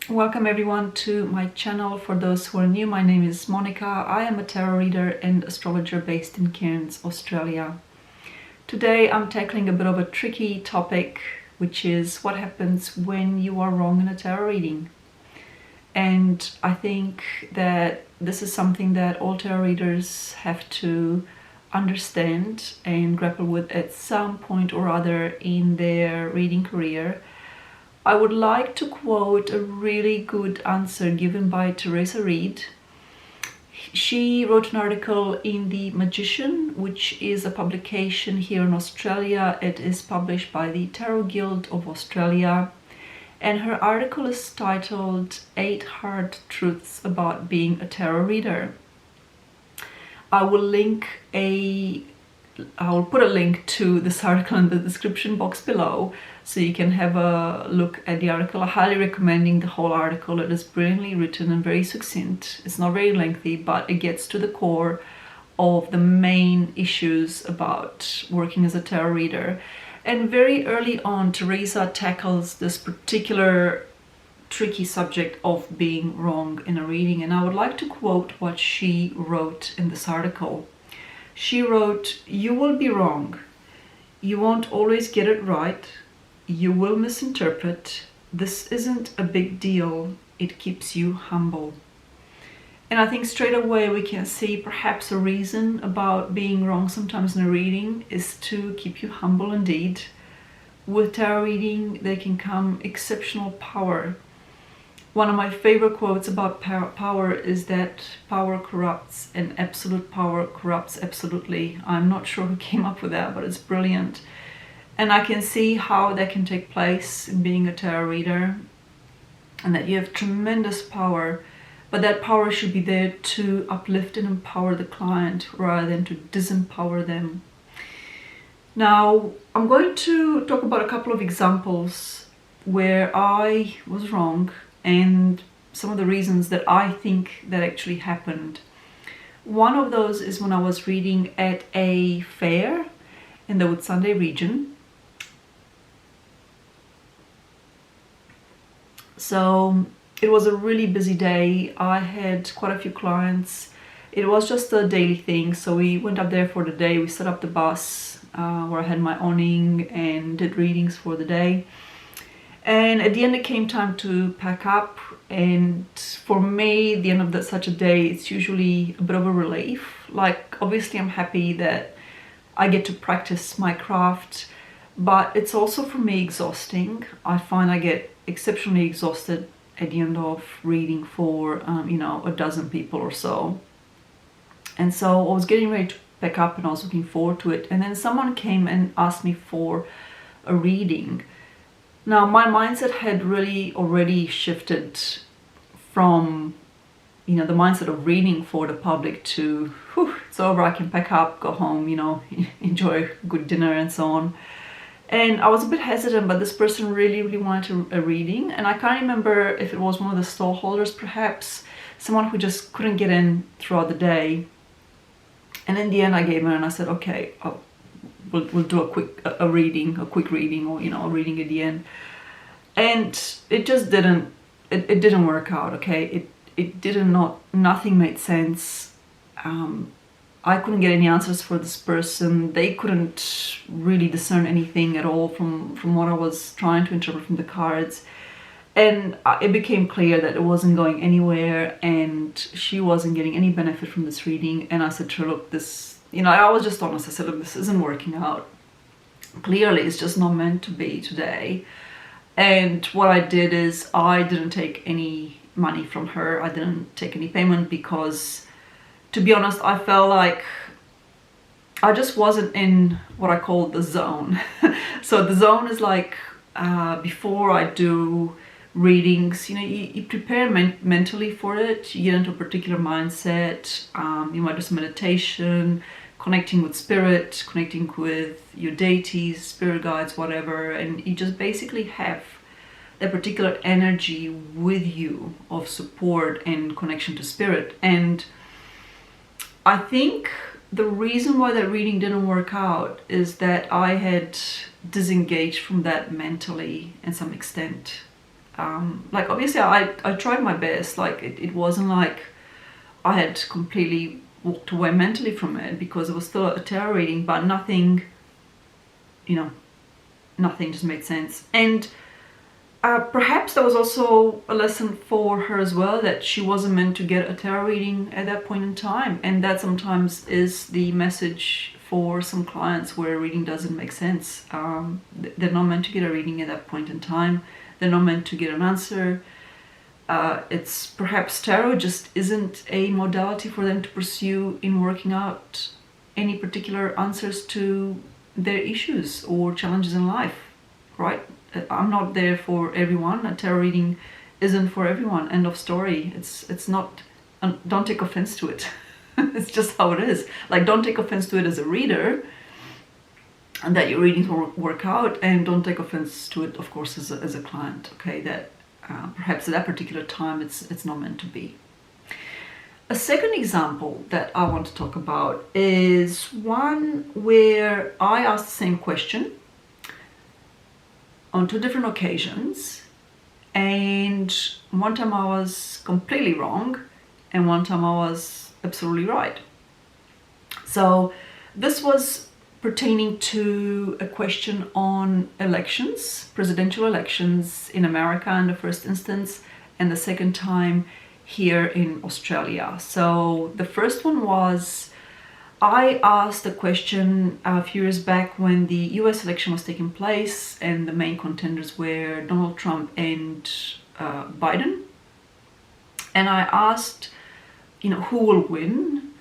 Welcome everyone to my channel. For those who are new, my name is Monica. I am a tarot reader and astrologer based in Cairns, Australia. Today I'm tackling a bit of a tricky topic, which is what happens when you are wrong in a tarot reading. And I think that this is something that all tarot readers have to understand and grapple with at some point or other in their reading career. I would like to quote a really good answer given by Theresa Reed. She wrote an article in The Magician, which is a publication here in Australia. It is published by the Tarot Guild of Australia. And her article is titled 8 Hard Truths About Being a Tarot Reader. I will put a link to this article in the description box below so you can have a look at the article. I highly recommend the whole article. It is brilliantly written and very succinct. It's not very lengthy, but it gets to the core of the main issues about working as a tarot reader. And very early on, Theresa tackles this particular tricky subject of being wrong in a reading. And I would like to quote what she wrote in this article. She wrote, "You will be wrong. You won't always get it right. You will misinterpret. This isn't a big deal. It keeps you humble." And I think straight away we can see perhaps a reason about being wrong sometimes in a reading is to keep you humble indeed. With tarot reading, there can come exceptional power. One of my favorite quotes about power is that power corrupts and absolute power corrupts absolutely. I'm not sure who came up with that, but it's brilliant. And I can see how that can take place in being a tarot reader, and that you have tremendous power, but that power should be there to uplift and empower the client rather than to disempower them. Now, I'm going to talk about a couple of examples where I was wrong and some of the reasons that I think that actually happened. One of those is when I was reading at a fair in the Whitsunday region. So it was a really busy day. I had quite a few clients. It was just a daily thing. So we went up there for the day. We set up the bus where I had my awning and did readings for the day. And at the end it came time to pack up, and for me the end of such a day, it's usually a bit of a relief. Like, obviously I'm happy that I get to practice my craft, but it's also for me exhausting. I find I get exceptionally exhausted at the end of reading for a dozen people or so. And so I was getting ready to pack up and I was looking forward to it, and then someone came and asked me for a reading. Now, my mindset had really already shifted from, the mindset of reading for the public to, whew, it's over, I can pack up, go home, enjoy a good dinner and so on. And I was a bit hesitant, but this person really, really wanted a reading. And I can't remember if it was one of the stall holders, perhaps someone who just couldn't get in throughout the day. And in the end, I gave in and I said, okay, We'll do a quick reading, or a reading at the end. And it just didn't work out. Okay, nothing made sense. I couldn't get any answers for this person. They couldn't really discern anything at all from what I was trying to interpret from the cards. And it became clear that it wasn't going anywhere, and she wasn't getting any benefit from this reading. And I said to her, look, I was just honest. I said, look, this isn't working out. Clearly, it's just not meant to be today. And what I did is I didn't take any money from her. I didn't take any payment because, to be honest, I felt like I just wasn't in what I call the zone. So the zone is like, before I do readings, you prepare mentally for it. You get into a particular mindset. You might do some meditation, connecting with spirit, connecting with your deities, spirit guides, whatever, and you just basically have that particular energy with you of support and connection to spirit. And I think the reason why that reading didn't work out is that I had disengaged from that mentally in some extent. Like, obviously I tried my best. Like, it wasn't like I had completely walked away mentally from it, because it was still a tarot reading, but nothing, you know, nothing just made sense. And perhaps that was also a lesson for her as well, that she wasn't meant to get a tarot reading at that point in time. And that sometimes is the message for some clients where a reading doesn't make sense. They're not meant to get a reading at that point in time. They're not meant to get an answer. It's perhaps tarot just isn't a modality for them to pursue in working out any particular answers to their issues or challenges in life, right? I'm not there for everyone. A tarot reading isn't for everyone. End of story. It's not. Don't take offense to it. It's just how it is. Like, don't take offense to it as a reader, and that your readings will work out, and don't take offense to it, of course, as a client. Okay, that perhaps at that particular time it's not meant to be. A second example that I want to talk about is one where I asked the same question on 2 different occasions, and one time I was completely wrong and one time I was absolutely right. So this was pertaining to a question on elections, presidential elections in America in the first instance, and the second time here in Australia. So the first one was, I asked a question a few years back when the US election was taking place and the main contenders were Donald Trump and Biden. And I asked, who will win?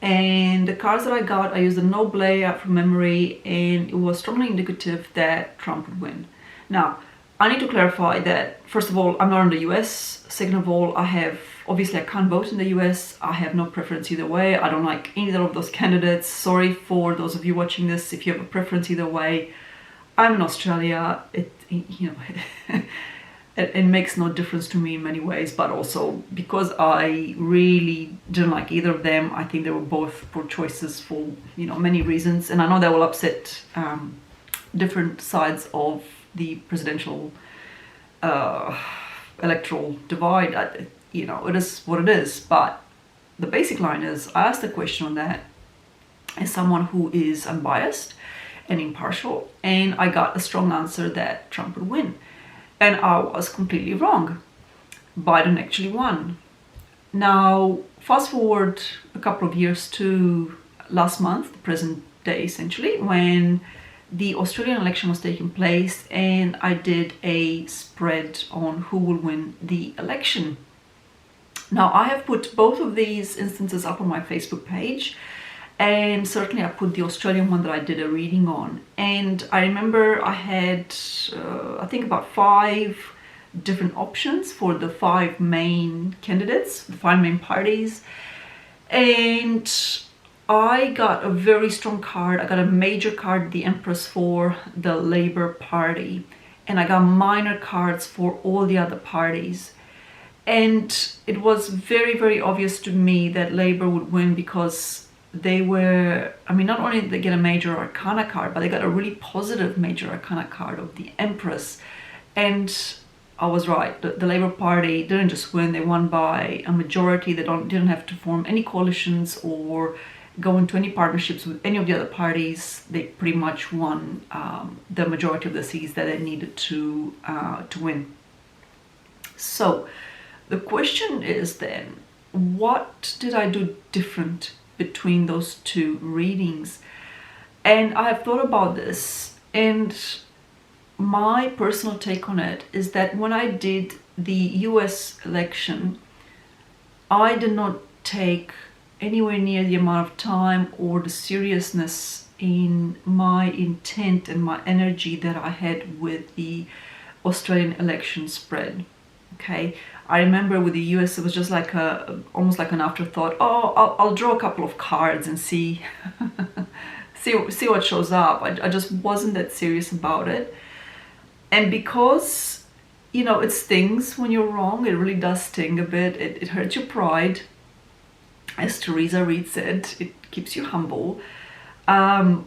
And the cards that I got, I used a Noble from memory, and it was strongly indicative that Trump would win. Now, I need to clarify that, first of all, I'm not in the US. Second of all, obviously I can't vote in the US. I have no preference either way. I don't like either of those candidates. Sorry for those of you watching this if you have a preference either way. I'm in Australia. It makes no difference to me in many ways, but also because I really didn't like either of them. I think they were both poor choices for many reasons, and I know that will upset different sides of the presidential electoral divide. It is what it is, but the basic line is, I asked a question on that as someone who is unbiased and impartial, and I got a strong answer that Trump would win. And I was completely wrong. Biden actually won. Now, fast forward a couple of years to last month, the present day essentially, when the Australian election was taking place, and I did a spread on who will win the election. Now, I have put both of these instances up on my Facebook page, and certainly I put the Australian one that I did a reading on. And I remember I had, I think about 5 different options for the 5 main candidates, the 5 main parties. And I got a very strong card. I got a major card, the Empress, for the Labour Party. And I got minor cards for all the other parties. And it was very, very obvious to me that Labour would win, because they were, not only did they get a major arcana card, but they got a really positive major arcana card of the Empress. And I was right. The Labour Party didn't just win, they won by a majority. They didn't have to form any coalitions or go into any partnerships with any of the other parties. They pretty much won the majority of the seats that they needed to win. So the question is then, what did I do different between those 2 readings? And I have thought about this, and my personal take on it is that when I did the US election, I did not take anywhere near the amount of time or the seriousness in my intent and my energy that I had with the Australian election spread. Okay, I remember with the US, it was just like almost like an afterthought. Oh, I'll draw a couple of cards and see see what shows up. I just wasn't that serious about it. And because, it stings when you're wrong, it really does sting a bit. It hurts your pride. As Theresa Reed said, it keeps you humble. I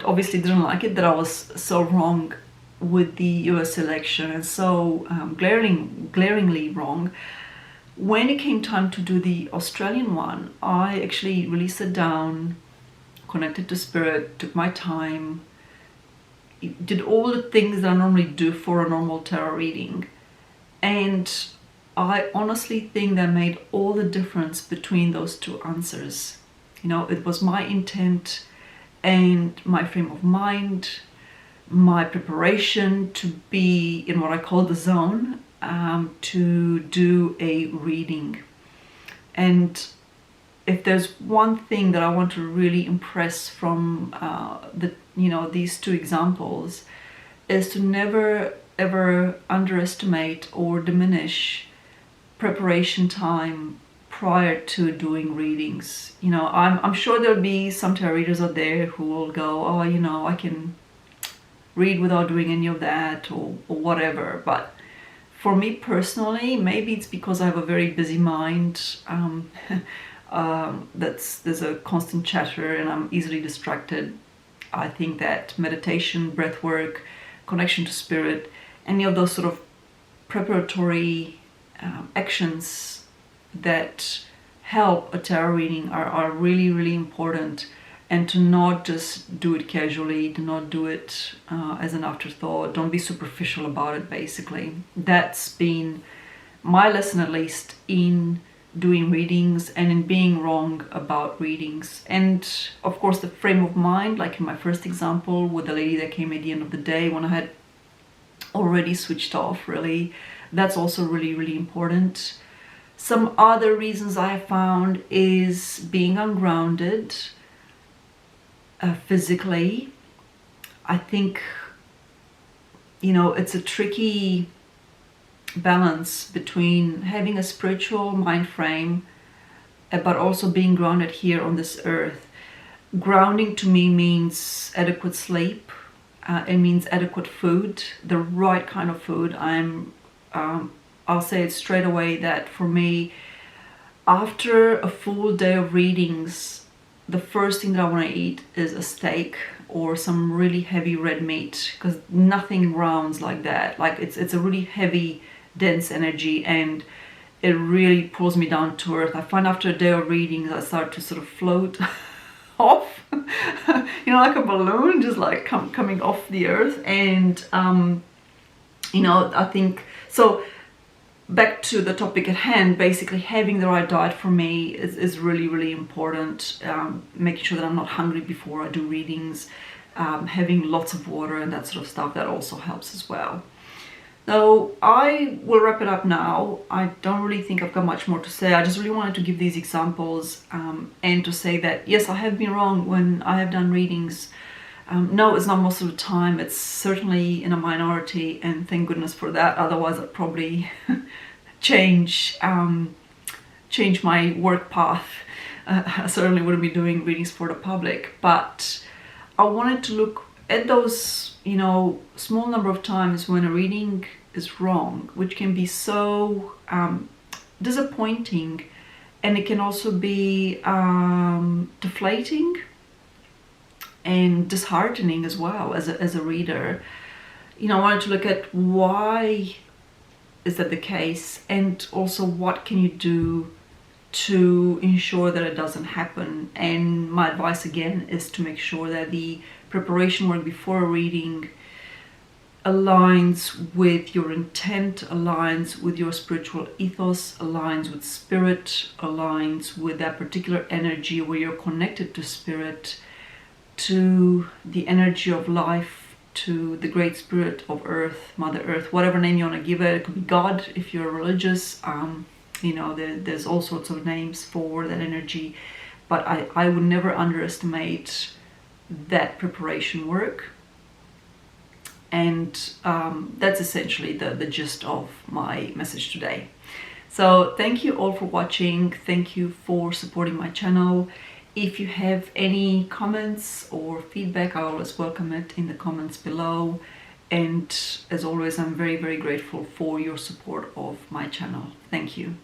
obviously didn't like it that I was so wrong with the US election, and so glaringly wrong. When it came time to do the Australian one, I actually really sat down, connected to spirit, took my time, did all the things that I normally do for a normal tarot reading. And I honestly think that made all the difference between those two answers. You know, it was my intent and my frame of mind, my preparation to be in what I call the zone, to do a reading. And if there's one thing that I want to really impress from these two examples, is to never ever underestimate or diminish preparation time prior to doing readings. You know, I'm sure there'll be some tarot readers out there who will go, oh, you know, I can read without doing any of that or whatever. But for me personally, maybe it's because I have a very busy mind. There's a constant chatter and I'm easily distracted. I think that meditation, breath work, connection to spirit, any of those sort of preparatory actions that help a tarot reading are really, really important. And to not just do it casually, to not do it as an afterthought, don't be superficial about it, basically. That's been my lesson, at least, in doing readings and in being wrong about readings. And of course, the frame of mind, like in my first example with the lady that came at the end of the day when I had already switched off, really, that's also really, really important. Some other reasons I have found is being ungrounded physically. I think, you know, it's a tricky balance between having a spiritual mind frame but also being grounded here on this earth. Grounding to me means adequate sleep. It means adequate food, the right kind of food. I'll say it straight away that for me, after a full day of readings, the first thing that I want to eat is a steak or some really heavy red meat, because nothing grounds like that. Like it's a really heavy, dense energy, and it really pulls me down to earth. I find after a day of readings, I start to sort of float off, you know, like a balloon, just like coming off the earth. And you know, I think so. Back to the topic at hand, basically having the right diet for me is really, really important. Making sure that I'm not hungry before I do readings, having lots of water and that sort of stuff, that also helps as well. So I will wrap it up now. I don't really think I've got much more to say. I just really wanted to give these examples and to say that, yes, I have been wrong when I have done readings. No, it's not most of the time. It's certainly in a minority, and thank goodness for that. Otherwise, I'd probably change my work path. I certainly wouldn't be doing readings for the public. But I wanted to look at those, you know, small number of times when a reading is wrong, which can be so disappointing, and it can also be deflating and disheartening as well as a reader. You know, I wanted to look at why is that the case, and also what can you do to ensure that it doesn't happen. And my advice again is to make sure that the preparation work before a reading aligns with your intent, aligns with your spiritual ethos, aligns with spirit, aligns with that particular energy where you're connected to spirit, to the energy of life, to the great spirit of earth, Mother Earth, whatever name you want to give it. It could be God if you're religious. You know, there's all sorts of names for that energy, but I would never underestimate that preparation work. And that's essentially the gist of my message today. So thank you all for watching. Thank you for supporting my channel. If you have any comments or feedback, I always welcome it in the comments below. And as always, I'm very, very grateful for your support of my channel. Thank you.